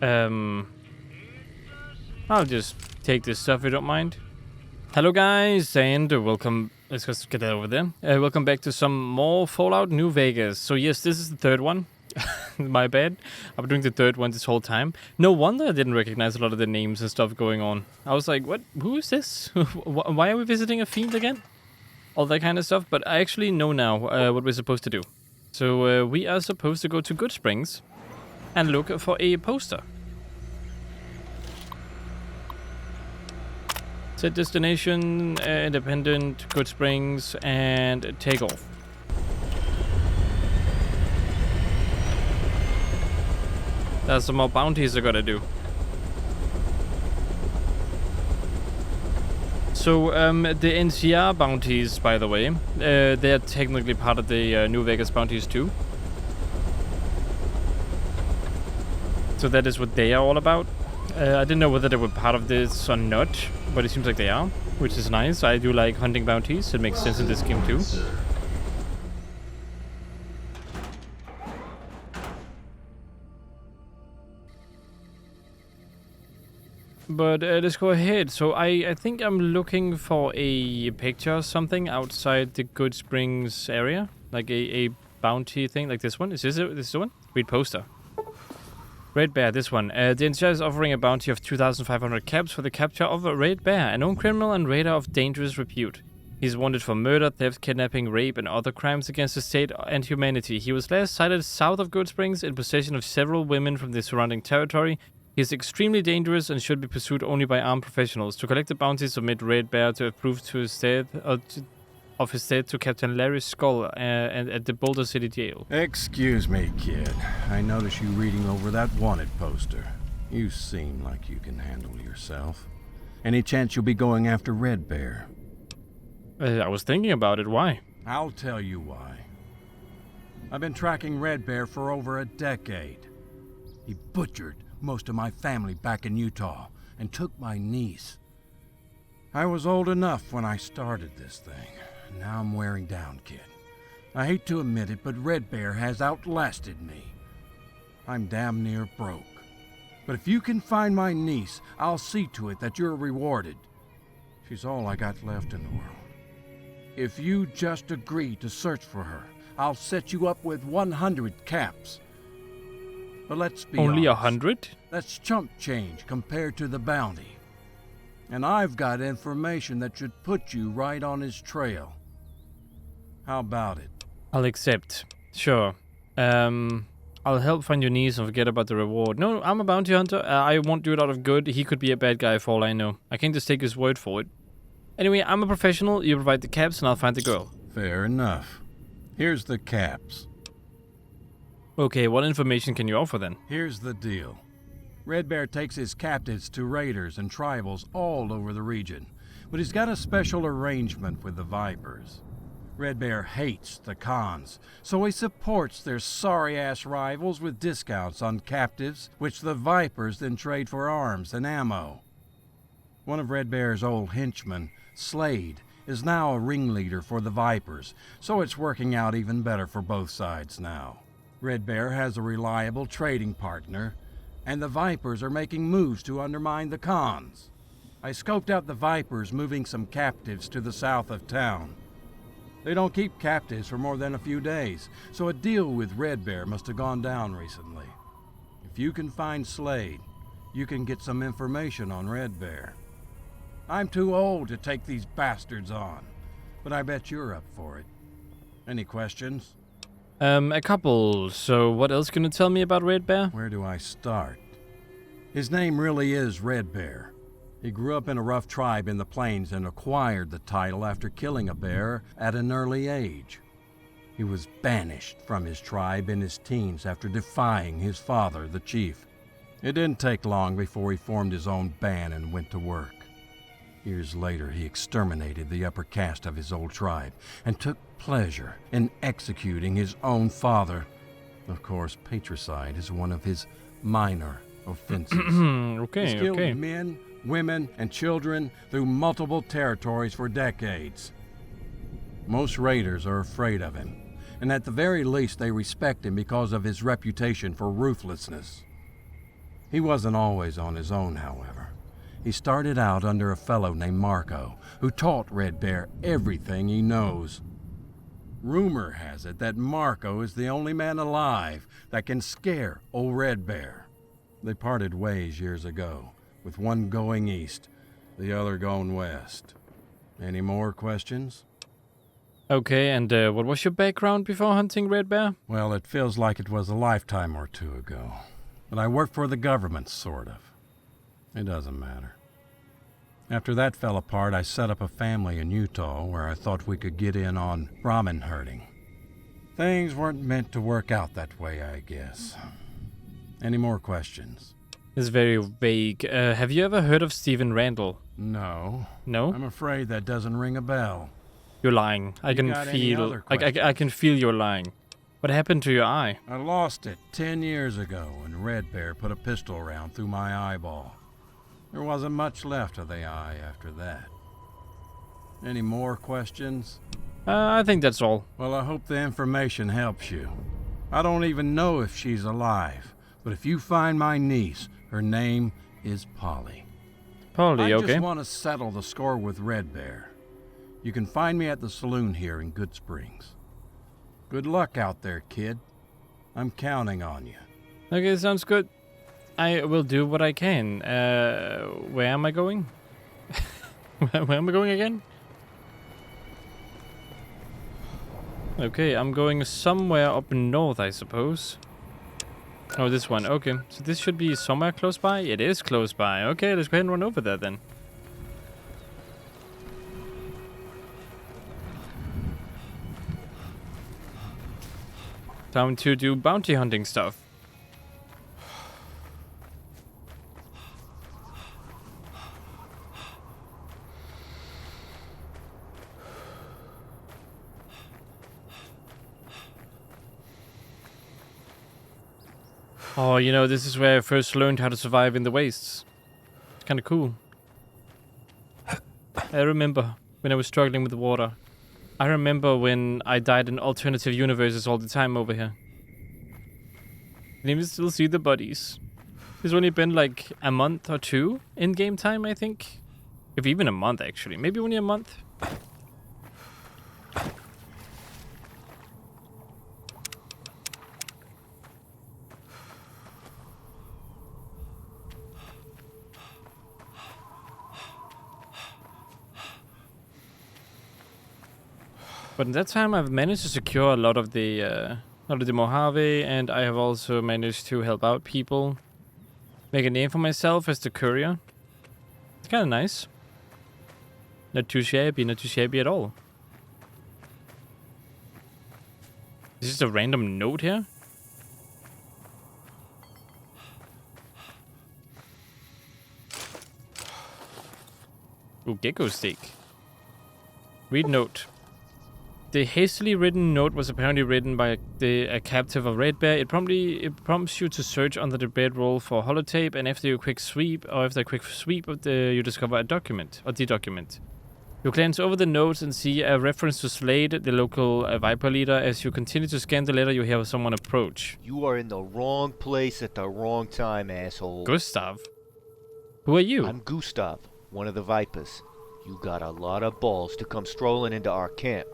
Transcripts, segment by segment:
I'll just take this stuff if you don't mind. Hello guys, and welcome. Let's just get that over there. Welcome back to some more Fallout New Vegas. So yes, this is the third one. My bad. I've been doing the third one this whole time. No wonder I didn't recognize a lot of the names and stuff going on. I was like, what? Who is this? Why are we visiting a field again? All that kind of stuff. But I actually know now what we're supposed to do. So we are supposed to go to Good Springs and look for a poster. Set destination, independent, Good Springs, and take off. There's some more bounties I gotta do. So, the NCR bounties, by the way, they're technically part of the New Vegas bounties too. So that is what they are all about. I didn't know whether they were part of this or not, but it seems like they are, which is nice. I do like hunting bounties. It makes sense in this game too. But let's go ahead. So I think I'm looking for a picture or something outside the Good Springs area. Like a bounty thing, like this one. Is this it? This is the one? Read poster. Red Bear, this one. The NCR is offering a bounty of 2,500 caps for the capture of a Red Bear, a known criminal and raider of dangerous repute. He's wanted for murder, theft, kidnapping, rape, and other crimes against the state and humanity. He was last sighted south of Good Springs in possession of several women from the surrounding territory. He is extremely dangerous and should be pursued only by armed professionals. To collect the bounty, submit Red Bear to approve to his state of his state to Captain Larry Skull and at the Boulder City Jail. Excuse me, kid. I notice you reading over that wanted poster. You seem like you can handle yourself. Any chance you'll be going after Red Bear? I was thinking about it. Why? I'll tell you why. I've been tracking Red Bear for over a decade. He butchered most of my family back in Utah and took my niece. I was old enough when I started this thing. Now I'm wearing down, kid. I hate to admit it, but Red Bear has outlasted me. I'm damn near broke. But if you can find my niece, I'll see to it that you're rewarded. She's all I got left in the world. If you just agree to search for her, I'll set you up with 100 caps. But let's be Only honest. 100? That's chump change compared to the bounty. And I've got information that should put you right on his trail. How about it? I'll accept. Sure. I'll help find your niece and forget about the reward. No, I'm a bounty hunter. I won't do it out of good. He could be a bad guy for all I know. I can't just take his word for it. Anyway, I'm a professional. You provide the caps and I'll find the girl. Fair enough. Here's the caps. Okay, what information can you offer then? Here's the deal. Red Bear takes his captives to raiders and tribals all over the region, but he's got a special arrangement with the Vipers. Red Bear hates the cons, so he supports their sorry-ass rivals with discounts on captives, which the Vipers then trade for arms and ammo. One of Red Bear's old henchmen, Slade, is now a ringleader for the Vipers, so it's working out even better for both sides now. Red Bear has a reliable trading partner, and the Vipers are making moves to undermine the cons. I scoped out the Vipers moving some captives to the south of town. They don't keep captives for more than a few days, so a deal with Red Bear must have gone down recently. If you can find Slade, you can get some information on Red Bear. I'm too old to take these bastards on, but I bet you're up for it. Any questions? A couple. So what else can you tell me about Red Bear? Where do I start? His name really is Red Bear. He grew up in a rough tribe in the plains and acquired the title after killing a bear at an early age. He was banished from his tribe in his teens after defying his father, the chief. It didn't take long before he formed his own band and went to work. Years later, he exterminated the upper caste of his old tribe and took pleasure in executing his own father. Of course, patricide is one of his minor offenses. He's killed men, women, and children through multiple territories for decades. Most raiders are afraid of him, and at the very least they respect him because of his reputation for ruthlessness. He wasn't always on his own, however. He started out under a fellow named Marco, who taught Red Bear everything he knows. Rumor has it that Marco is the only man alive that can scare old Red Bear. They parted ways years ago, with one going east, the other going west. Any more questions? Okay, and what was your background before hunting Red Bear? Well, it feels like it was a lifetime or two ago. But I worked for the government, sort of. It doesn't matter. After that fell apart, I set up a family in Utah where I thought we could get in on Brahmin herding. Things weren't meant to work out that way, I guess. Any more questions? It's very vague. Have you ever heard of Stephen Randall? No. No? I'm afraid that doesn't ring a bell. You're lying. I can got any feel. other I can feel you're lying. What happened to your eye? I lost it 10 years ago when Red Bear put a pistol round through my eyeball. There wasn't much left of the eye after that. Any more questions? I think that's all. Well, I hope the information helps you. I don't even know if she's alive, but if you find my niece, her name is Polly. Polly, I okay. just want to settle the score with Red Bear. You can find me at the saloon here in Good Springs. Good luck out there, kid. I'm counting on you. Okay, sounds good. I will do what I can. Where am I going? Where am I going again? Okay, I'm going somewhere up north, I suppose. Oh, this one. Okay, so this should be somewhere close by? It is close by. Okay, let's go ahead and run over there then. Time to do bounty hunting stuff. Oh, you know, this is where I first learned how to survive in the wastes. It's kind of cool. I remember when I was struggling with the water. I remember when I died in alternative universes all the time over here. And you can still see the buddies. It's only been like a month or two in game time, I think. If even a month, actually. Maybe only a month. But in that time, I've managed to secure a lot of the Mojave, and I have also managed to help out people. Make a name for myself as the courier. It's kind of nice. Not too shabby at all. Is this a random note here? Ooh, gecko steak. Read note. The hastily written note was apparently written by a captive of Red Bear. It prompts you to search under the bedroll for holotape, and after a quick sweep of you discover a document, or the document. You glance over the notes and see a reference to Slade, the local Viper leader. As you continue to scan the letter, you hear someone approach. You are in the wrong place at the wrong time, asshole. Gustav? Who are you? I'm Gustav, one of the Vipers. You got a lot of balls to come strolling into our camp.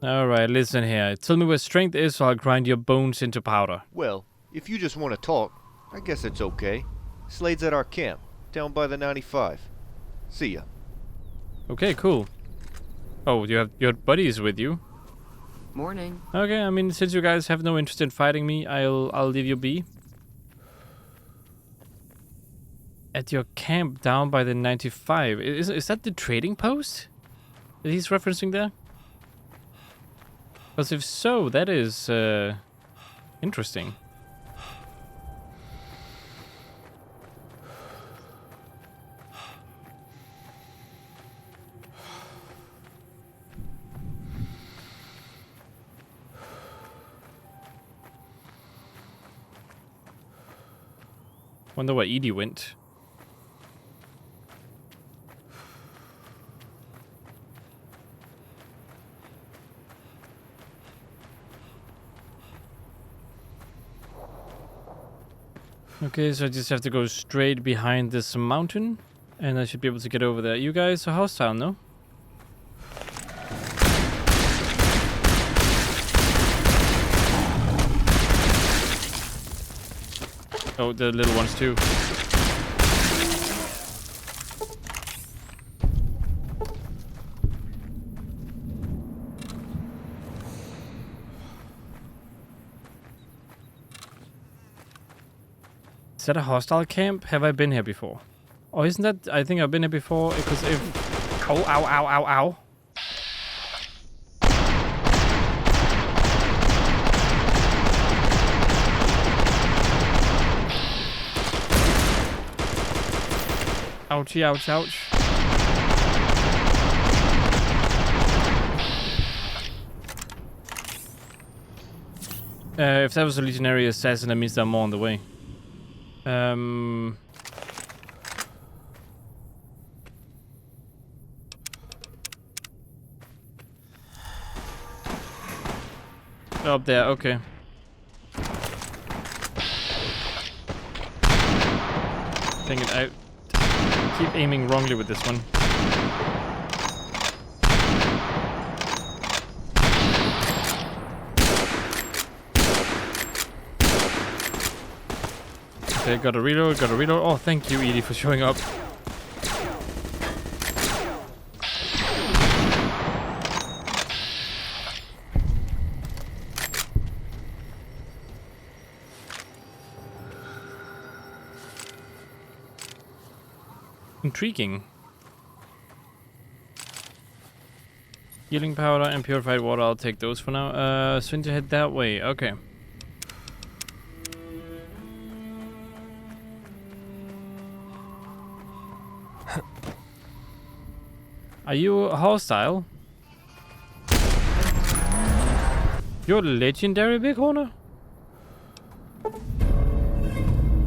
Alright, listen here. Tell me where strength is, or I'll grind your bones into powder. Well, if you just want to talk, I guess it's okay. Slade's at our camp, down by the 95. See ya. Okay, cool. Oh, you have your buddies with you? Morning. Okay, I mean, since you guys have no interest in fighting me, I'll leave you be. At your camp down by the 95. Is that the trading post that he's referencing there? Because if so, that is interesting. Wonder where Edie went. Okay, so I just have to go straight behind this mountain, and I should be able to get over there. You guys are hostile, no? Oh, the little ones too. Is that a hostile camp? Have I been here before? Oh, isn't that... I think I've been here before, because if... Ow, ow, ow, ow, ow. Ouchie, ouch, ouch. If that was a legionary assassin, that means there are more on the way. Up there, okay. Dang it, I keep aiming wrongly with this one. Okay, gotta reload, gotta reload. Oh, thank you, Edie, for showing up. Intriguing. Healing powder and purified water, I'll take those for now. So we need to head that way, okay. Are you hostile? You're legendary, Bighorner?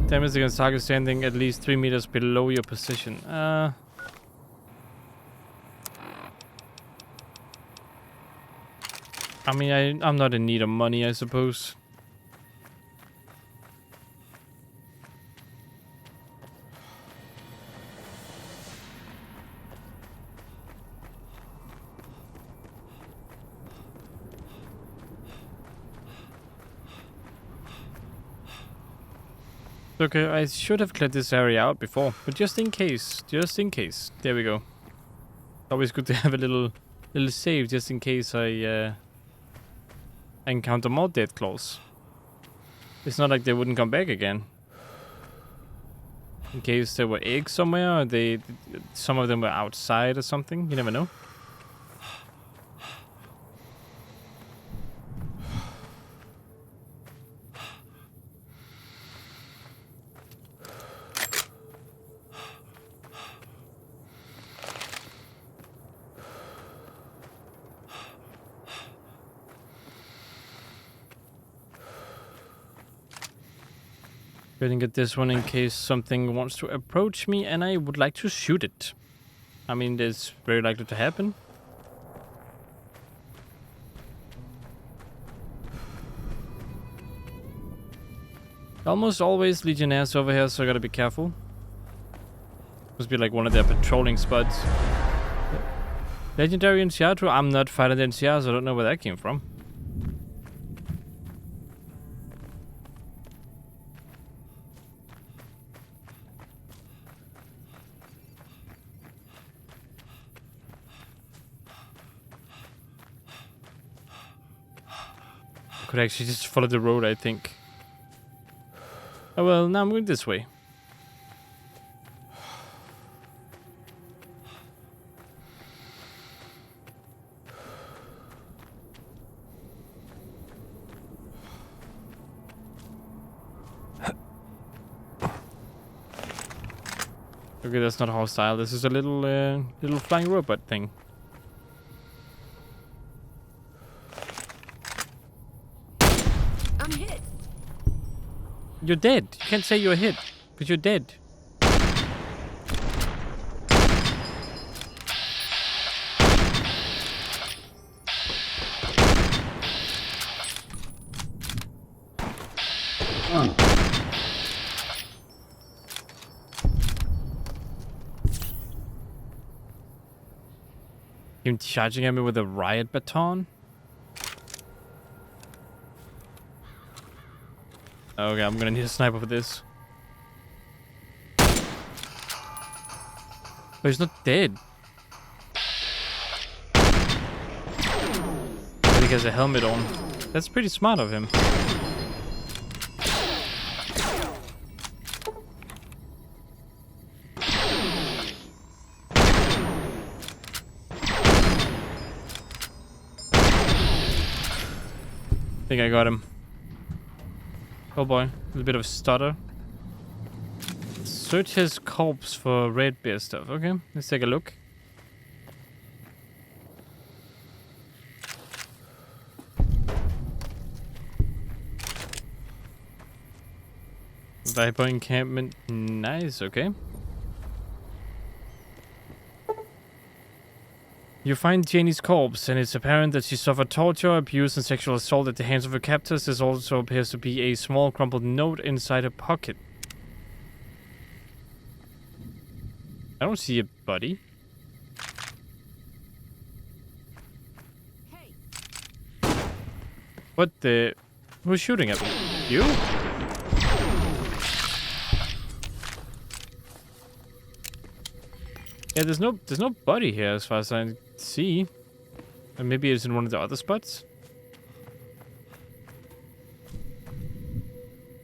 Damage against target standing at least 3 meters below your position. I mean, I'm not in need of money, I suppose. Okay, I should have cleared this area out before, but just in case, there we go. Always good to have a little save just in case I encounter more dead claws. It's not like they wouldn't come back again. In case there were eggs somewhere, or some of them were outside or something. You never know. Gonna get this one in case something wants to approach me and I would like to shoot it. I mean, it's very likely to happen. Almost always legionnaires over here, so I gotta be careful. Must be like one of their patrolling spots. Legendary NCR, I'm not fighting the NCR, so I don't know where that came from. Could actually just follow the road, I think. Oh well, now I'm going this way. Okay, that's not hostile. This is a little flying robot thing. I'm hit. You're dead. You can't say you're hit, because you're dead. Him charging at me with a riot baton. Okay, I'm gonna need a sniper for this. But he's not dead. But he has a helmet on. That's pretty smart of him. I think I got him. Oh boy, a little bit of stutter. Search his corpse for red bear stuff. Okay, let's take a look. Viper encampment. Nice, okay. You find Janie's corpse, and it's apparent that she suffered torture, abuse, and sexual assault at the hands of her captors. There also appears to be a small crumpled note inside her pocket. I don't see a body. Hey. What the? Who's shooting at me? You? Yeah, there's no body here as far as I see. And maybe it's in one of the other spots.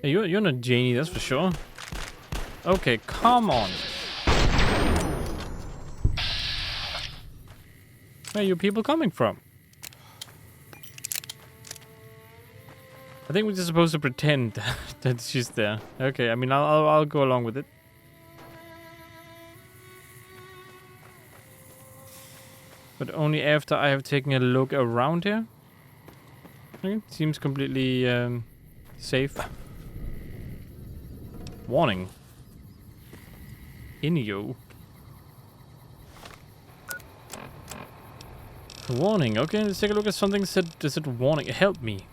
Hey, you're not Janie, that's for sure. Okay, come on. Where are you people coming from? I think we're just supposed to pretend that she's there. Okay, I mean, I'll go along with it. But only after I have taken a look around here. Okay, seems completely safe. Warning. Inyo. Warning. Okay, let's take a look at something that said warning. Help me.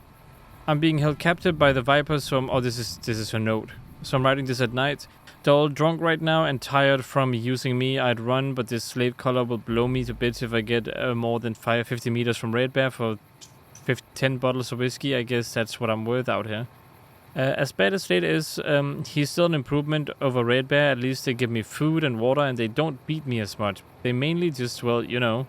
I'm being held captive by the Vipers, so oh, this is her note. So I'm writing this at night. They're all drunk right now and tired from using me. I'd run, but this slave collar will blow me to bits if I get more than 50 meters from Red Bear for 10 bottles of whiskey. I guess that's what I'm worth out here. As bad as Slade is, he's still an improvement over Red Bear. At least they give me food and water, and they don't beat me as much. They mainly just, well, you know.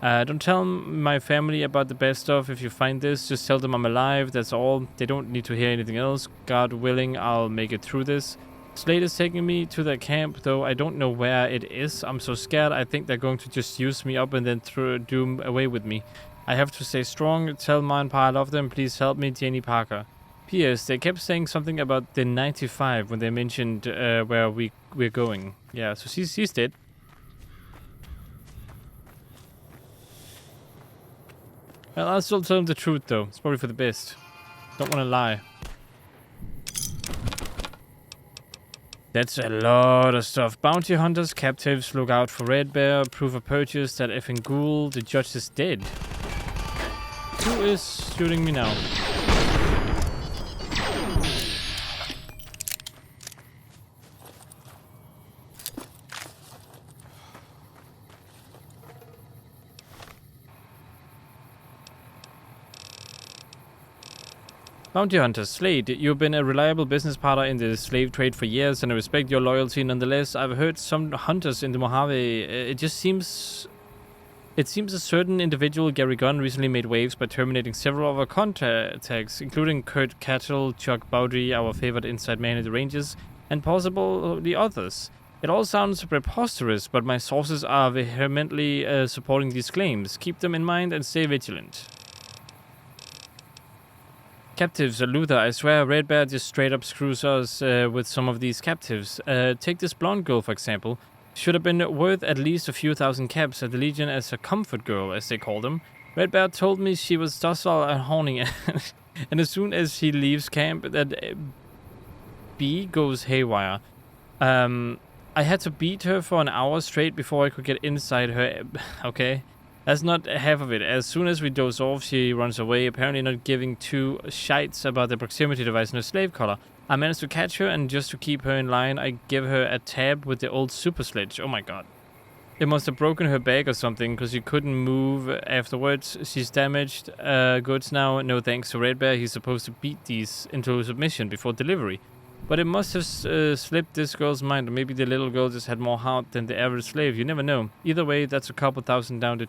Don't tell my family about the bad stuff. If you find this, just tell them I'm alive. That's all. They don't need to hear anything else. God willing, I'll make it through this. Slade is taking me to their camp, though I don't know where it is. I'm so scared. I think they're going to just use me up and then do away with me. I have to stay strong. Tell Ma and Pa I love them. Please help me, Janie Parker. P.S. They kept saying something about the 95 when they mentioned where we're going. Yeah, so she's dead. Well, I'll still tell them the truth, though. It's probably for the best. Don't want to lie. That's a lot of stuff. Bounty hunters, captives, look out for Red Bear, proof of purchase, that effing ghoul, the judge is dead. Who is shooting me now? Bounty hunters, Slade, you've been a reliable business partner in the slave trade for years, and I respect your loyalty nonetheless. I've heard some hunters in the Mojave. It seems a certain individual, Gary Gunn, recently made waves by terminating several of our contacts, including Kurt Cattle, Chuck Bowdry, our favorite inside man in the ranges, and possibly others. It all sounds preposterous, but my sources are vehemently supporting these claims. Keep them in mind and stay vigilant. Captives, Luther, I swear Red Bear just straight up screws us with some of these captives. Take this blonde girl, for example. Should have been worth at least a few thousand caps at the Legion as a comfort girl, as they call them. Red Bear told me she was docile and horny, and as soon as she leaves camp, that B goes haywire. I had to beat her for an hour straight before I could get inside her. Okay. That's not half of it. As soon as we doze off, she runs away, apparently not giving two shites about the proximity device in her slave collar. I managed to catch her, and just to keep her in line, I give her a tab with the old super sledge. Oh my god. It must have broken her back or something, because she couldn't move afterwards. She's damaged goods now. No thanks to Red Bear. He's supposed to beat these into submission before delivery. But it must have slipped this girl's mind, or maybe the little girl just had more heart than the average slave. You never know. Either way, that's a couple thousand down the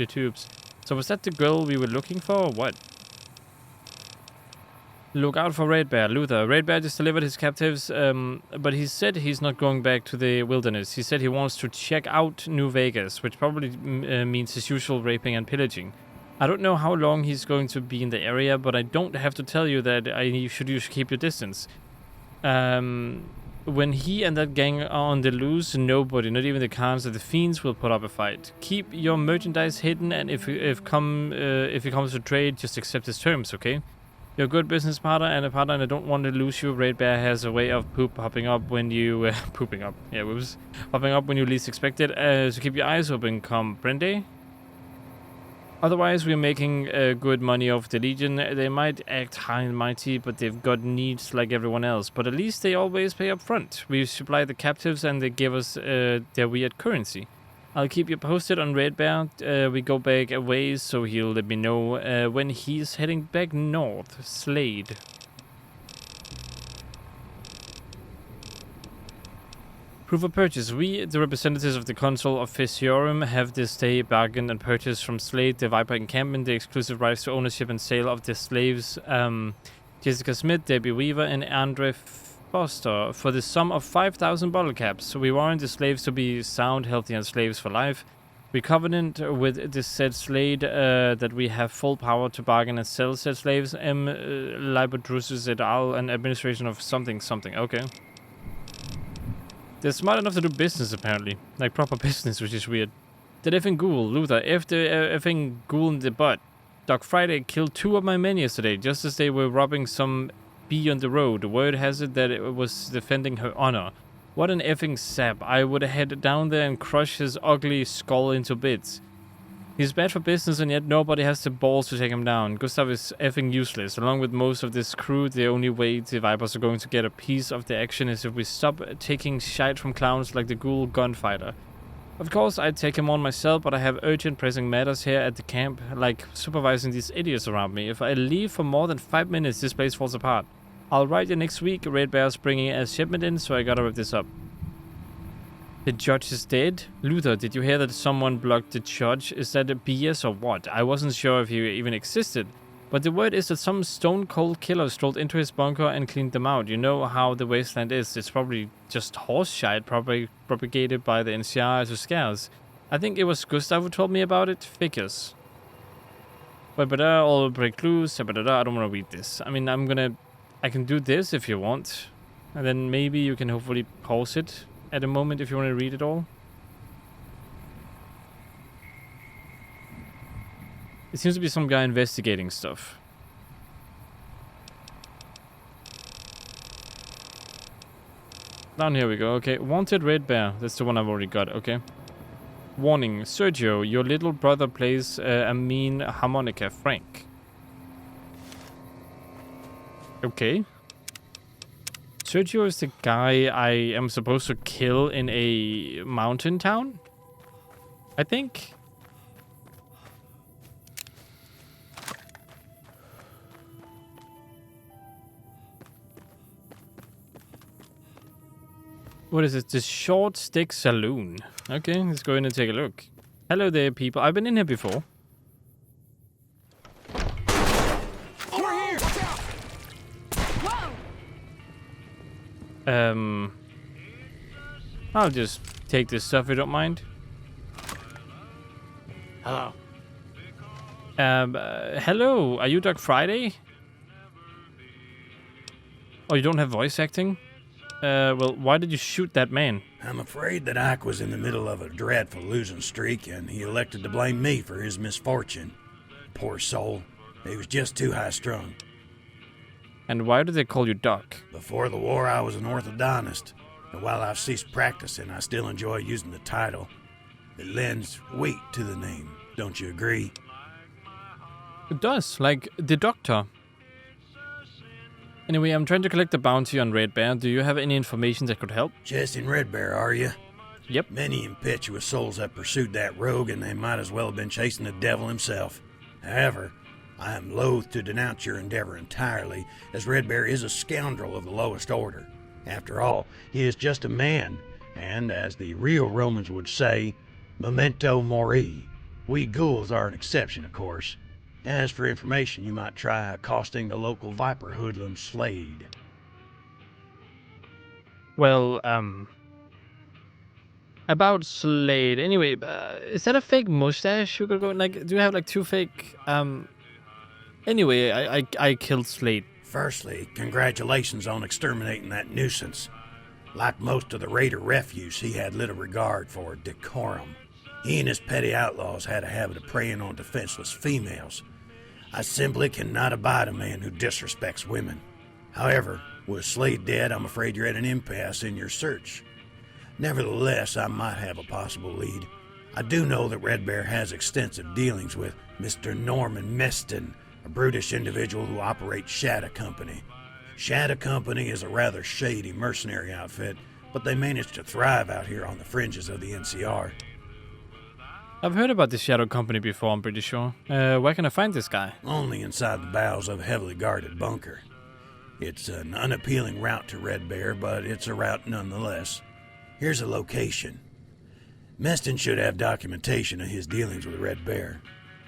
tubes. So was that the girl we were looking for, or what? Look out for Red Bear, Luther. Red Bear just delivered his captives, but he said he's not going back to the wilderness. He said he wants to check out New Vegas, which probably means his usual raping and pillaging. I don't know how long he's going to be in the area, but I don't have to tell you that you should keep your distance. When he and that gang are on the loose, nobody, not even the Khans or the Fiends, will put up a fight. Keep your merchandise hidden, and if it comes to trade, just accept his terms, okay? You're a good business partner, and I don't want to lose you. Red Bear has a way of popping up when you popping up when you least expect it. So keep your eyes open, comprende? Otherwise, we're making good money off the Legion. They might act high and mighty, but they've got needs like everyone else. But at least they always pay up front. We supply the captives, and they give us their weird currency. I'll keep you posted on Red Bear. We go back a ways, so he'll let me know when he's heading back north. Slade. Proof of purchase. We, the representatives of the Council of Fissiorum, have this day bargained and purchased from Slade, the Viper encampment, the exclusive rights to ownership and sale of the slaves Jessica Smith, Debbie Weaver, and Andre Foster for the sum of 5,000 bottle caps. So we warrant the slaves to be sound, healthy, and slaves for life. We covenant with this said Slade that we have full power to bargain and sell said slaves. Libodrusus et al. An administration of something. Okay. They're smart enough to do business, apparently. Like proper business, which is weird. That effing ghoul, Luther. F the effing ghoul in the butt. Doc Friday killed 2 of my men yesterday, just as they were robbing some bee on the road. The word has it that it was defending her honor. What an effing sap. I would head down there and crush his ugly skull into bits. He's bad for business, and yet nobody has the balls to take him down. Gustav is effing useless. Along with most of this crew, the only way the Vipers are going to get a piece of the action is if we stop taking shite from clowns like the ghoul gunfighter. Of course, I'd take him on myself, but I have urgent pressing matters here at the camp, like supervising these idiots around me. If I leave for more than 5 minutes, this place falls apart. I'll write you next week. Red Bear's bringing a shipment in, so I gotta wrap this up. The judge is dead? Luther, did you hear that someone blocked the judge? Is that a BS or what? I wasn't sure if he even existed. But the word is that some stone-cold killer strolled into his bunker and cleaned them out. You know how the wasteland is. It's probably just horse shite propagated by the NCR as a scares. I think it was Gustav who told me about it. Figures. All break loose. I don't want to read this. I mean, I can do this if you want. And then maybe you can hopefully pause it at a moment if you want to read it all. It seems to be some guy investigating stuff. Down here we go. Okay, wanted Red Bear. That's the one I've already got. Okay. Warning, Sergio, your little brother plays a mean harmonica. Frank. Okay. Sergio is the guy I am supposed to kill in a mountain town? I think. What is it? The Short Stick Saloon. Okay, let's go in and take a look. Hello there, people. I've been in here before. Over here! Whoa! I'll just take this stuff if you don't mind. Hello. Hello. Are you Doc Friday? Oh, you don't have voice acting? Well, why did you shoot that man? I'm afraid that Ike was in the middle of a dreadful losing streak, and he elected to blame me for his misfortune. Poor soul. He was just too high-strung. And why do they call you Doc? Before the war, I was an orthodontist, but while I've ceased practicing, I still enjoy using the title. It lends weight to the name. Don't you agree? It does, like the Doctor. Anyway, I'm trying to collect the bounty on Red Bear. Do you have any information that could help? Chasing Red Bear, are you? Yep. Many impetuous souls have pursued that rogue, and they might as well have been chasing the devil himself. However, I am loath to denounce your endeavor entirely, as Red Bear is a scoundrel of the lowest order. After all, he is just a man, and as the real Romans would say, memento mori. We ghouls are an exception, of course. As for information, you might try accosting the local Viper hoodlum Slade. Well, about Slade. Anyway, is that a fake mustache you could go like? Do you have like two fake? Anyway, I killed Slade. Firstly, congratulations on exterminating that nuisance. Like most of the raider refuse, he had little regard for decorum. He and his petty outlaws had a habit of preying on defenseless females. I simply cannot abide a man who disrespects women. However, with Slade dead, I'm afraid you're at an impasse in your search. Nevertheless, I might have a possible lead. I do know that Red Bear has extensive dealings with Mr. Norman Meston, a brutish individual who operates Shadow Company. Shadow Company is a rather shady mercenary outfit, but they manage to thrive out here on the fringes of the NCR. I've heard about the Shadow Company before, I'm pretty sure. Where can I find this guy? Only inside the bowels of a heavily guarded bunker. It's an unappealing route to Red Bear, but it's a route nonetheless. Here's a location. Meston should have documentation of his dealings with Red Bear.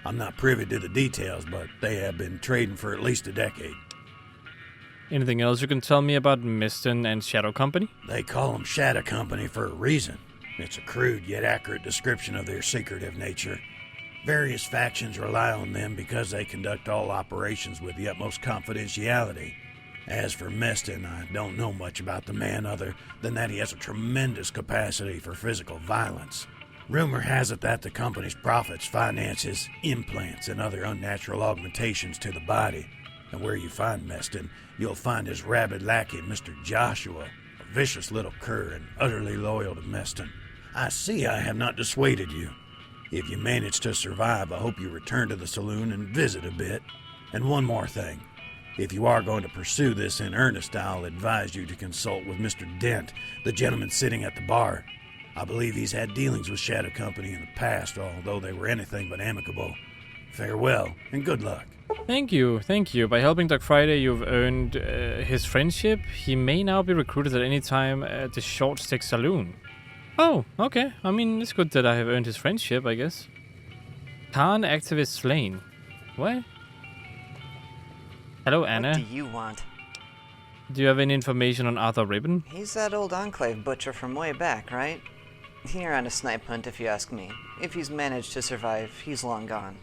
I'm not privy to the details, but they have been trading for at least a decade. Anything else you can tell me about Meston and Shadow Company? They call them Shadow Company for a reason. It's a crude yet accurate description of their secretive nature. Various factions rely on them because they conduct all operations with the utmost confidentiality. As for Meston, I don't know much about the man other than that he has a tremendous capacity for physical violence. Rumor has it that the company's profits finance his implants and other unnatural augmentations to the body. And where you find Meston, you'll find his rabid lackey, Mr. Joshua, a vicious little cur and utterly loyal to Meston. I see I have not dissuaded you. If you manage to survive, I hope you return to the saloon and visit a bit. And one more thing. If you are going to pursue this in earnest, I'll advise you to consult with Mr. Dent, the gentleman sitting at the bar. I believe he's had dealings with Shadow Company in the past, although they were anything but amicable. Farewell, and good luck. Thank you. By helping Doc Friday, you've earned his friendship. He may now be recruited at any time at the Short Stick Saloon. Oh, okay. I mean, it's good that I have earned his friendship, I guess. Khan activist slain. What? Hello, Anna. What do you want? Do you have any information on Arthur Ribbon? He's that old Enclave butcher from way back, right? You're on a snipe hunt if you ask me. If he's managed to survive, he's long gone.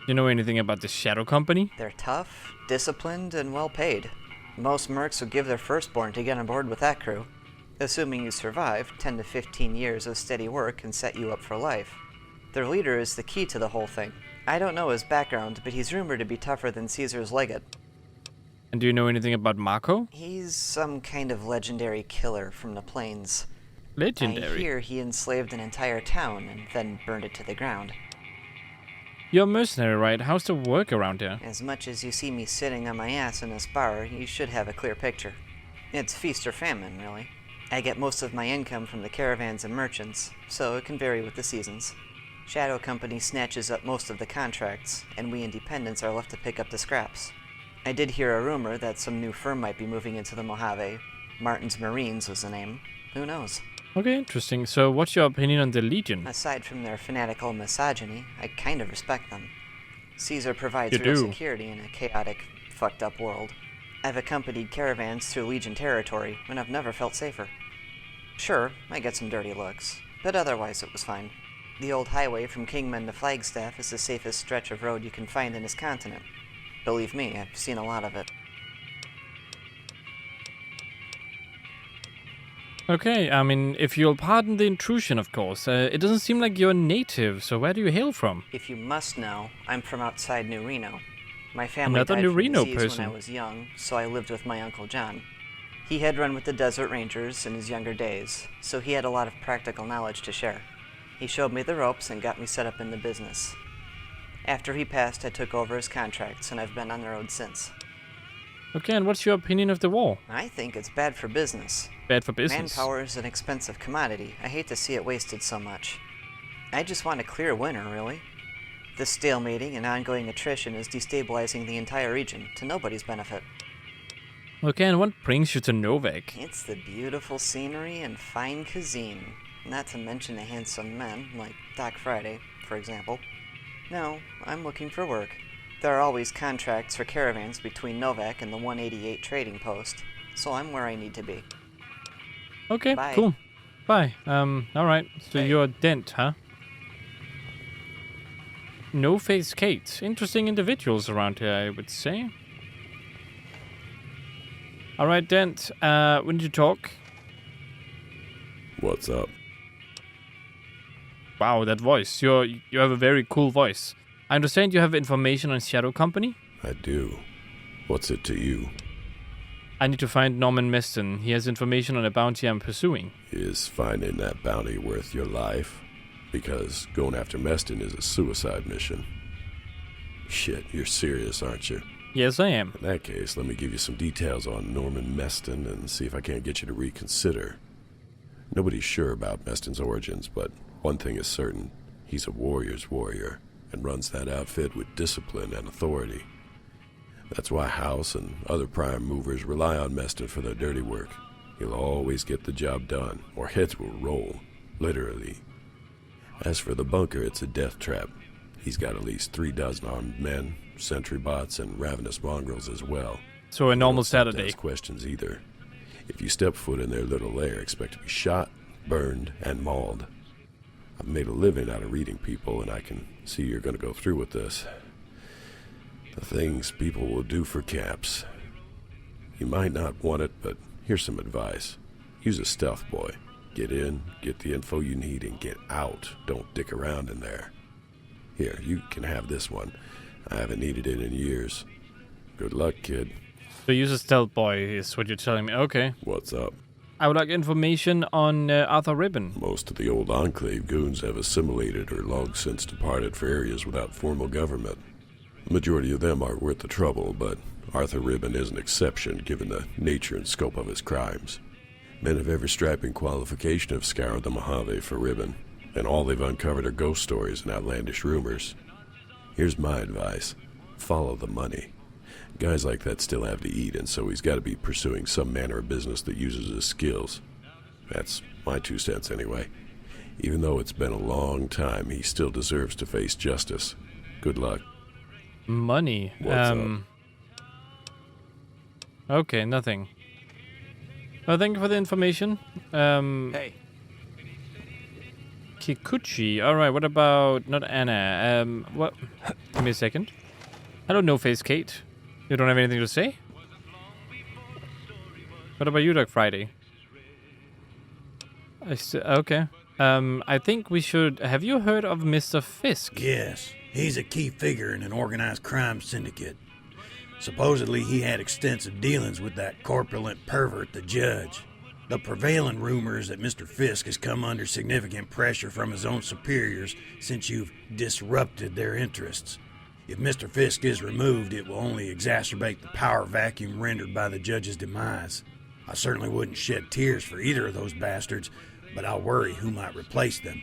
You know anything about the Shadow Company? They're tough, disciplined, and well paid. Most mercs would give their firstborn to get on board with that crew. Assuming you survive, 10 to 15 years of steady work can set you up for life. Their leader is the key to the whole thing. I don't know his background, but he's rumored to be tougher than Caesar's legate. And do you know anything about Marco? He's some kind of legendary killer from the plains. Legendary? I hear he enslaved an entire town and then burned it to the ground. You're a mercenary, right? How's the work around here? As much as you see me sitting on my ass in this bar, you should have a clear picture. It's feast or famine, really. I get most of my income from the caravans and merchants, so it can vary with the seasons. Shadow Company snatches up most of the contracts, and we independents are left to pick up the scraps. I did hear a rumor that some new firm might be moving into the Mojave. Martin's Marines was the name. Who knows? Okay, interesting. So what's your opinion on the Legion? Aside from their fanatical misogyny, I kind of respect them. Caesar provides You real do. security in a chaotic, fucked up world. I've accompanied caravans through Legion territory, and I've never felt safer. Sure, I get some dirty looks, but otherwise it was fine. The old highway from Kingman to Flagstaff is the safest stretch of road you can find in this continent. Believe me, I've seen a lot of it. Okay, I mean, if you'll pardon the intrusion, of course. It doesn't seem like you're native, so where do you hail from? If you must know, I'm from outside New Reno. My family Another died New from Reno disease person. when I was young, so I lived with my Uncle John. He had run with the Desert Rangers in his younger days, so he had a lot of practical knowledge to share. He showed me the ropes and got me set up in the business. After he passed, I took over his contracts, and I've been on the road since. Okay, and what's your opinion of the war? I think it's bad for business. Bad for business. Manpower is an expensive commodity. I hate to see it wasted so much. I just want a clear winner, really. This stalemating and ongoing attrition is destabilizing the entire region, to nobody's benefit. Okay, and what brings you to Novak? It's the beautiful scenery and fine cuisine. Not to mention the handsome men, like Doc Friday, for example. No, I'm looking for work. There are always contracts for caravans between Novak and the 188 trading post, so I'm where I need to be. Okay, Bye. cool. Bye. Alright. So Hey. you're Dent, huh? No Face Kate. Interesting individuals around here, I would say. Alright, Dent. We need to talk. What's up? Wow, that voice. You have a very cool voice. I understand you have information on Shadow Company? I do. What's it to you? I need to find Norman Meston. He has information on a bounty I'm pursuing. Is finding that bounty worth your life? Because going after Meston is a suicide mission. Shit, you're serious, aren't you? Yes, I am. In that case, let me give you some details on Norman Meston and see if I can't get you to reconsider. Nobody's sure about Meston's origins, but one thing is certain. He's a warrior's warrior, and runs that outfit with discipline and authority. That's why House and other prime movers rely on Meston for their dirty work. He'll always get the job done, or heads will roll, literally. As for the bunker, it's a death trap. He's got at least 36 armed men, sentry bots, and ravenous mongrels as well. So a normal They don't Saturday. ask questions either. If you step foot in their little lair, expect to be shot, burned, and mauled. I've made a living out of reading people, and I can see you're going to go through with this. The things people will do for caps. You might not want it, but here's some advice. Use a stealth boy. Get in, get the info you need, and get out. Don't dick around in there. Here, you can have this one. I haven't needed it in years. Good luck, kid. So use a stealth boy is what you're telling me. Okay. What's up? I would like information on Arthur Ribbon. Most of the old Enclave goons have assimilated or long since departed for areas without formal government. The majority of them aren't worth the trouble, but Arthur Ribbon is an exception given the nature and scope of his crimes. Men of every stripe and qualification have scoured the Mojave for Ribbon, and all they've uncovered are ghost stories and outlandish rumors. Here's my advice. Follow the money. Guys like that still have to eat, and so he's got to be pursuing some manner of business that uses his skills. That's my 2 cents anyway. Even though it's been a long time, he still deserves to face justice. Good luck. Money. What's up? Okay, nothing. Well, thank you for the information. Hey, Kikuchi. Alright, what about... Not Anna. What... Give me a second. Hello, No Face Kate. You don't have anything to say? What about you, Doc Friday? Okay. I think we should... Have you heard of Mr. Fisk? Yes, he's a key figure in an organized crime syndicate. Supposedly he had extensive dealings with that corpulent pervert, the judge. The prevailing rumor is that Mr. Fisk has come under significant pressure from his own superiors since you've disrupted their interests. If Mr. Fisk is removed, it will only exacerbate the power vacuum rendered by the judge's demise. I certainly wouldn't shed tears for either of those bastards, but I'll worry who might replace them.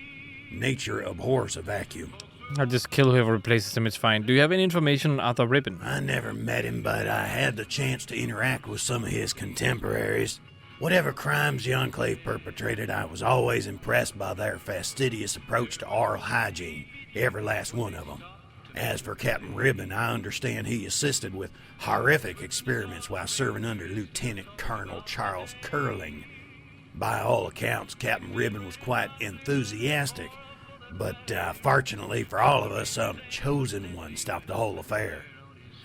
Nature abhors a vacuum. I'll just kill whoever replaces him, it's fine. Do you have any information on Arthur Ribbon? I never met him, but I had the chance to interact with some of his contemporaries. Whatever crimes the Enclave perpetrated, I was always impressed by their fastidious approach to oral hygiene, every last one of them. As for Captain Ribbon, I understand he assisted with horrific experiments while serving under Lieutenant Colonel Charles Curling. By all accounts, Captain Ribbon was quite enthusiastic, but fortunately for all of us, some chosen one stopped the whole affair.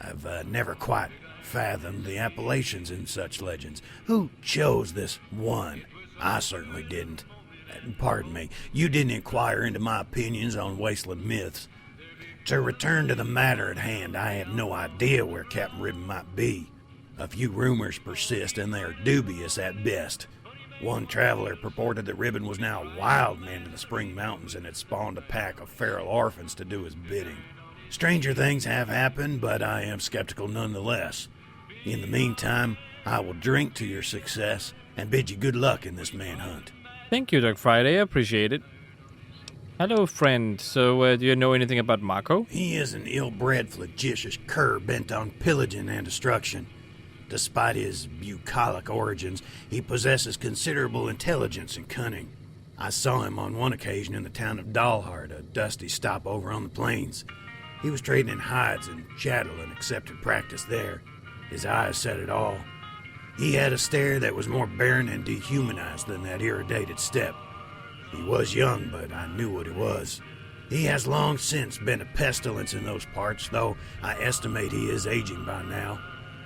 I've never quite fathomed the appellations in such legends. Who chose this one? I certainly didn't. Pardon me, you didn't inquire into my opinions on Wasteland myths. To return to the matter at hand, I have no idea where Captain Ribbon might be. A few rumors persist, and they are dubious at best. One traveler purported that Ribbon was now a wild man in the Spring Mountains and had spawned a pack of feral orphans to do his bidding. Stranger things have happened, but I am skeptical nonetheless. In the meantime, I will drink to your success and bid you good luck in this manhunt. Thank you, Doc Friday. I appreciate it. Hello, friend. So, do you know anything about Marco? He is an ill-bred, flagitious cur bent on pillaging and destruction. Despite his bucolic origins, he possesses considerable intelligence and cunning. I saw him on one occasion in the town of Dalhart, a dusty stopover on the plains. He was trading in hides and chattel, an accepted practice there. His eyes said it all. He had a stare that was more barren and dehumanized than that irradiated step. He was young, but I knew what he was. He has long since been a pestilence in those parts, though I estimate he is aging by now.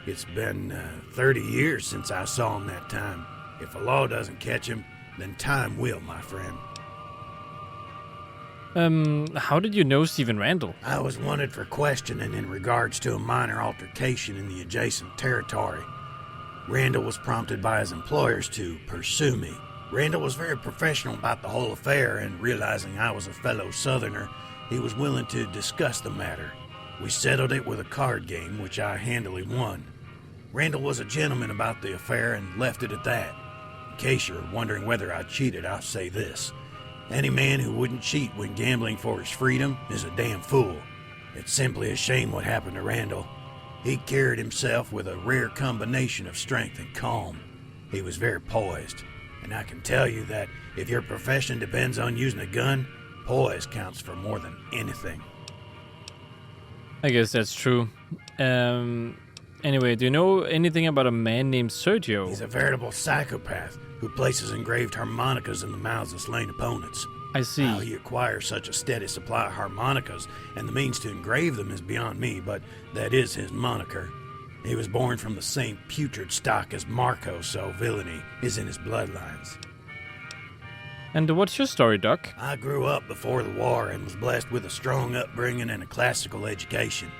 It's been 30 years since I saw him that time. If the law doesn't catch him, then time will, my friend. How did you know Stephen Randall? I was wanted for questioning in regards to a minor altercation in the adjacent territory. Randall was prompted by his employers to pursue me. Randall was very professional about the whole affair, and realizing I was a fellow Southerner, he was willing to discuss the matter. We settled it with a card game, which I handily won. Randall was a gentleman about the affair and left it at that. In case you're wondering whether I cheated, I'll say this. Any man who wouldn't cheat when gambling for his freedom is a damn fool. It's simply a shame what happened to Randall. He carried himself with a rare combination of strength and calm. He was very poised. And I can tell you that if your profession depends on using a gun, poise counts for more than anything. I guess that's true. Anyway, do you know anything about a man named Sergio? He's a veritable psychopath who places engraved harmonicas in the mouths of slain opponents. I see. How he acquires such a steady supply of harmonicas and the means to engrave them is beyond me, but that is his moniker. He was born from the same putrid stock as Marco, so villainy is in his bloodlines. And what's your story, Doc? I grew up before the war and was blessed with a strong upbringing and a classical education.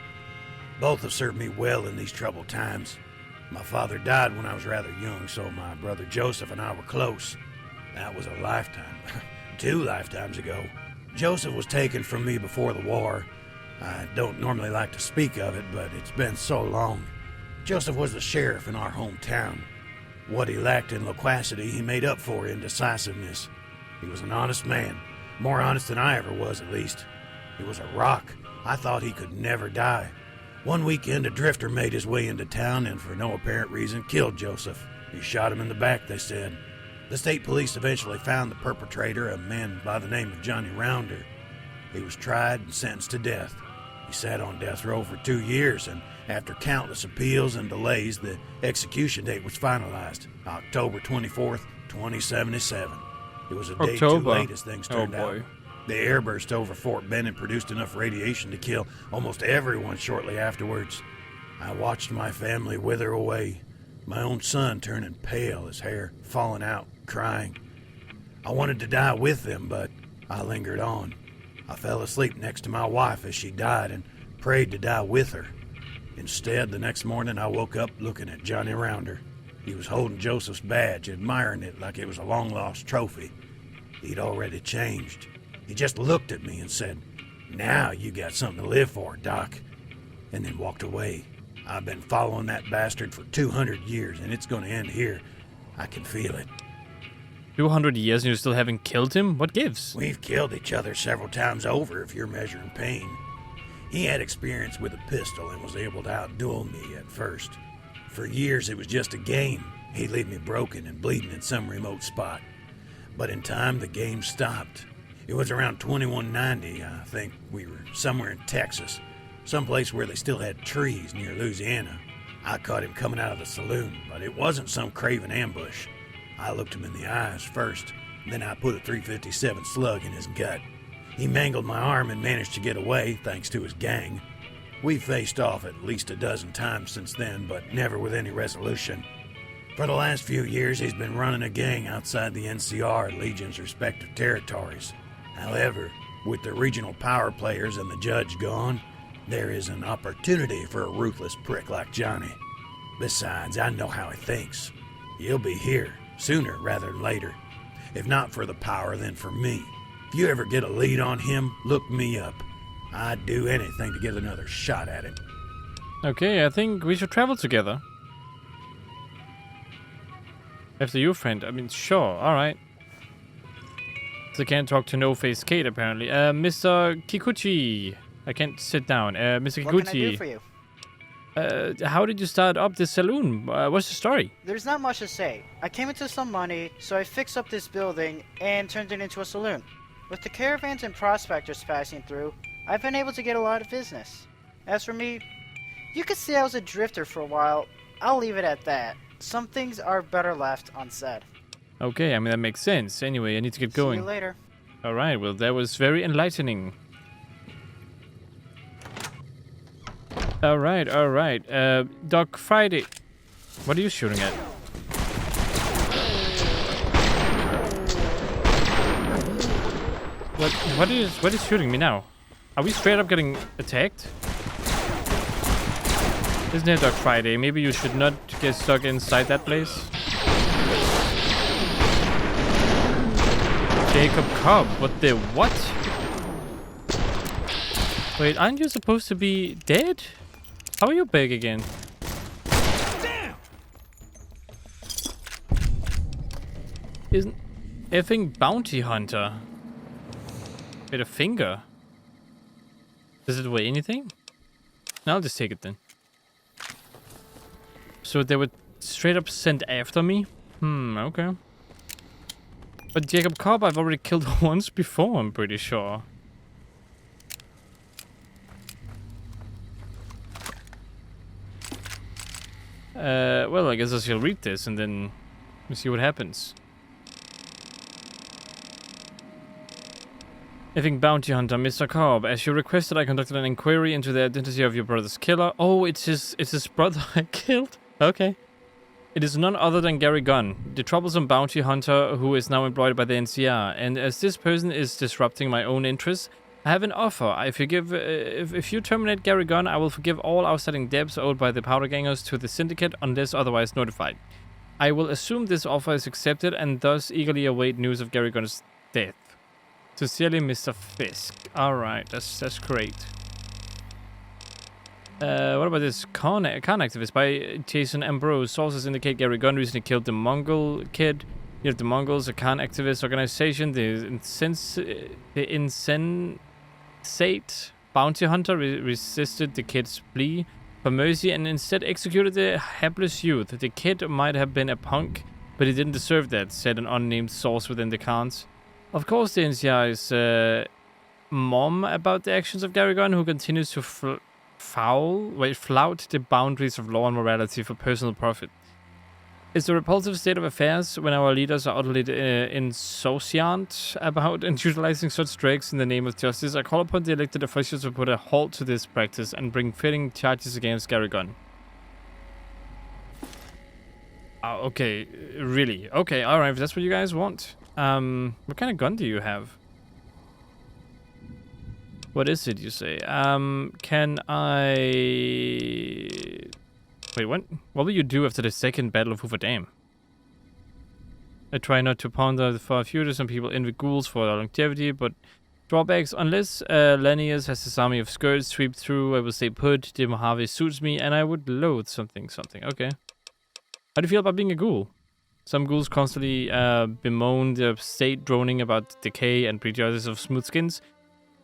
Both have served me well in these troubled times. My father died when I was rather young, so my brother Joseph and I were close. That was a lifetime. 2 lifetimes ago. Joseph was taken from me before the war. I don't normally like to speak of it, but it's been so long. Joseph was the sheriff in our hometown. What he lacked in loquacity, he made up for in decisiveness. He was an honest man, more honest than I ever was, at least. He was a rock. I thought he could never die. One weekend, a drifter made his way into town and, for no apparent reason, killed Joseph. He shot him in the back, they said. The state police eventually found the perpetrator, a man by the name of Johnny Rounder. He was tried and sentenced to death. He sat on death row for 2 years, and after countless appeals and delays, the execution date was finalized, October 24th, 2077. It was a day too late as things turned out. The airburst over Fort Benning produced enough radiation to kill almost everyone shortly afterwards. I watched my family wither away, my own son turning pale, his hair falling out, crying. I wanted to die with them, but I lingered on. I fell asleep next to my wife as she died and prayed to die with her. Instead, the next morning I woke up looking at Johnny Rounder. He was holding Joseph's badge, admiring it like it was a long-lost trophy. He'd already changed. He just looked at me and said, "Now you got something to live for, Doc," and then walked away. I've been following that bastard for 200 years, and it's going to end here. I can feel it. 200 years and you still haven't killed him? What gives? We've killed each other several times over if you're measuring pain. He had experience with a pistol and was able to outduel me at first. For years it was just a game. He'd leave me broken and bleeding in some remote spot. But in time the game stopped. It was around 2190, I think. We were somewhere in Texas, someplace where they still had trees near Louisiana. I caught him coming out of the saloon, but it wasn't some craven ambush. I looked him in the eyes first, then I put a .357 slug in his gut. He mangled my arm and managed to get away, thanks to his gang. We faced off at least a dozen times since then, but never with any resolution. For the last few years, he's been running a gang outside the NCR, Legion's respective territories. However, with the regional power players and the judge gone, there is an opportunity for a ruthless prick like Johnny. Besides, I know how he thinks. He'll be here, sooner rather than later. If not for the power, then for me. If you ever get a lead on him, look me up. I'd do anything to get another shot at him. Okay, I think we should travel together. After you, friend. I mean, sure. All right. So I can't talk to No-Face Kate, apparently. Mr. Kikuchi. I can't sit down. Mr. Kikuchi. What can I do for you? How did you start up this saloon? What's the story? There's not much to say. I came into some money, so I fixed up this building and turned it into a saloon. With the caravans and prospectors passing through, I've been able to get a lot of business. As for me, you could say I was a drifter for a while. I'll leave it at that. Some things are better left unsaid. Okay, I mean, that makes sense. Anyway, I need to get going. See you later. All right, well, that was very enlightening. All right. Doc Friday. What are you shooting at? What is shooting me now? Are we straight up getting attacked? Isn't it Doc Friday? Maybe you should not get stuck inside that place. Jacob Cobb, what the what? Wait, aren't you supposed to be dead? How are you back again? Damn! Isn't effing bounty hunter? Wait, a finger? Does it weigh anything? No, I'll just take it then. So they were straight up sent after me? Okay. But Jacob Cobb I've already killed once before, I'm pretty sure. Well, I guess I shall read this and then we'll see what happens. Effing bounty hunter, Mr. Cobb. As you requested, I conducted an inquiry into the identity of your brother's killer. Oh, it's his brother I killed? Okay. It is none other than Gary Gunn, the troublesome bounty hunter who is now employed by the NCR. And as this person is disrupting my own interests, I have an offer. If you terminate Gary Gunn, I will forgive all outstanding debts owed by the Powder Gangers to the Syndicate unless otherwise notified. I will assume this offer is accepted and thus eagerly await news of Gary Gunn's death. Sincerely, Mr. Fisk. Alright, that's great. What about this Khan activist by Jason Ambrose? Sources indicate Gary Gunn recently killed the Mongol kid. You have the Mongols, a Khan activist organization. The insensate bounty hunter resisted the kid's plea for mercy and instead executed the hapless youth. The kid might have been a punk, but he didn't deserve that, said an unnamed source within the Khans. Of course, the NCR is mum about the actions of Gary Gunn, who continues to flout the boundaries of law and morality for personal profit. It's a repulsive state of affairs when our leaders are utterly insouciant about and utilizing such drags in the name of justice. I call upon the elected officials to put a halt to this practice and bring fitting charges against Gary Gunn. Okay, really? Okay, alright, if that's what you guys want. What kind of gun do you have? What is it, you say? Can I... Wait, what? What will you do after the second Battle of Hoover Dam? I try not to ponder the far future. Some people envy ghouls for their longevity, but drawbacks. Unless Lennius has this army of skirts sweep through, I will stay put. The Mojave suits me, and I would loathe something. Okay. How do you feel about being a ghoul? Some ghouls constantly bemoan the state, droning about decay and prejudice of smooth skins.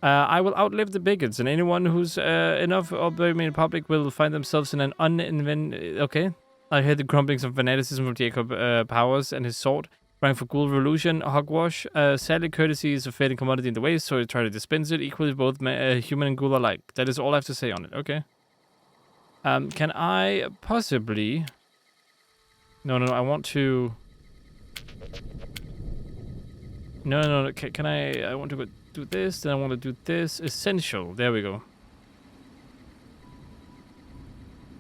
I will outlive the bigots, and anyone who's enough obeying public will find themselves in an Okay. I heard the grumblings of fanaticism from Jacob Powers and his sword, trying for ghoul revolution, hogwash. Sadly, courtesy is a fading commodity in the waste, so I try to dispense it equally both human and ghoul alike. That is all I have to say on it. Okay. Can I possibly... No, I want to... No. Can I want to do this, then I want to do this. Essential. There we go.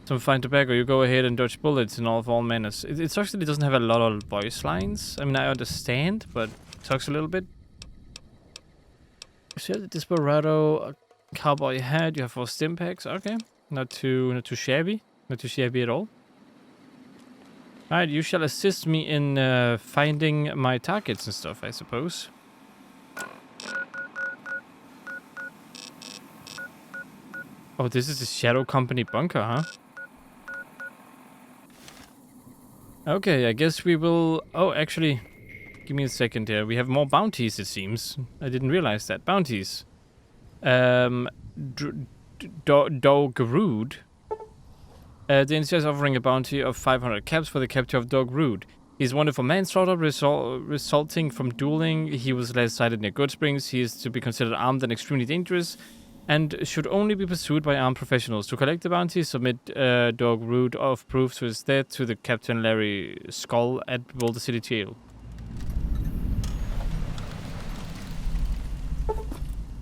Some fine tobacco. You go ahead and dodge bullets in all manners. It actually doesn't have a lot of voice lines. I mean, I understand, but it talks a little bit. So you have the desperado, a cowboy hat. You have 4 stim packs. Okay, not too shabby. Not too shabby at all. Alright, you shall assist me in finding my targets and stuff, I suppose. Oh, this is the Shadow Company bunker, huh? Okay, I guess we will... Oh, actually, give me a second here. We have more bounties, it seems. I didn't realize that. Bounties. Dog Rude. The NCR is offering a bounty of 500 caps for the capture of Dog Rude. He's wanted for manslaughter resulting from dueling. He was last sighted near Good Springs. He is to be considered armed and extremely dangerous, and should only be pursued by armed professionals. To collect the bounty, submit Dog Rude of proof to his death to the Captain Larry Skull at Boulder City Jail.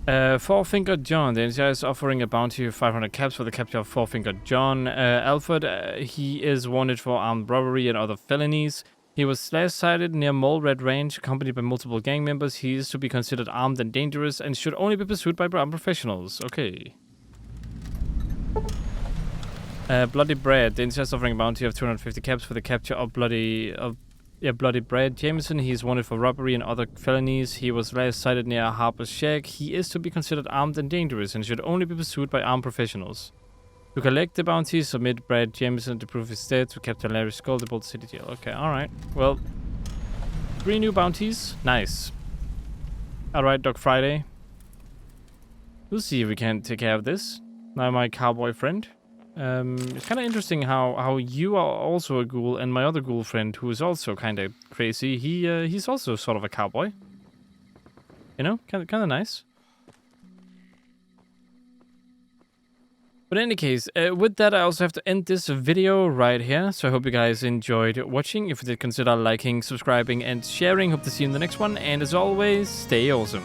Four-Fingered John. The NCI is offering a bounty of 500 caps for the capture of Four-Fingered John. Alfred, he is wanted for armed robbery and other felonies. He was last sighted near Mole Red Range, accompanied by multiple gang members. He is to be considered armed and dangerous and should only be pursued by armed professionals. Okay. Bloody Bread. The NCI is offering a bounty of 250 caps for the capture of Bloody Bread Jameson. He is wanted for robbery and other felonies. He was last sighted near Harper's Shack. He is to be considered armed and dangerous and should only be pursued by armed professionals. To collect the bounty, submit Brad Jameson to prove his death to Captain Larry Skull, the Boulder City Jail. Okay, alright. Well, 3 new bounties. Nice. Alright, Doc Friday. We'll see if we can take care of this. Now my cowboy friend. It's kind of interesting how you are also a ghoul, and my other ghoul friend, who is also kind of crazy, he's also sort of a cowboy. You know, kind of nice. But in any case, with that, I also have to end this video right here. So I hope you guys enjoyed watching. If you did, consider liking, subscribing, and sharing. Hope to see you in the next one. And as always, stay awesome.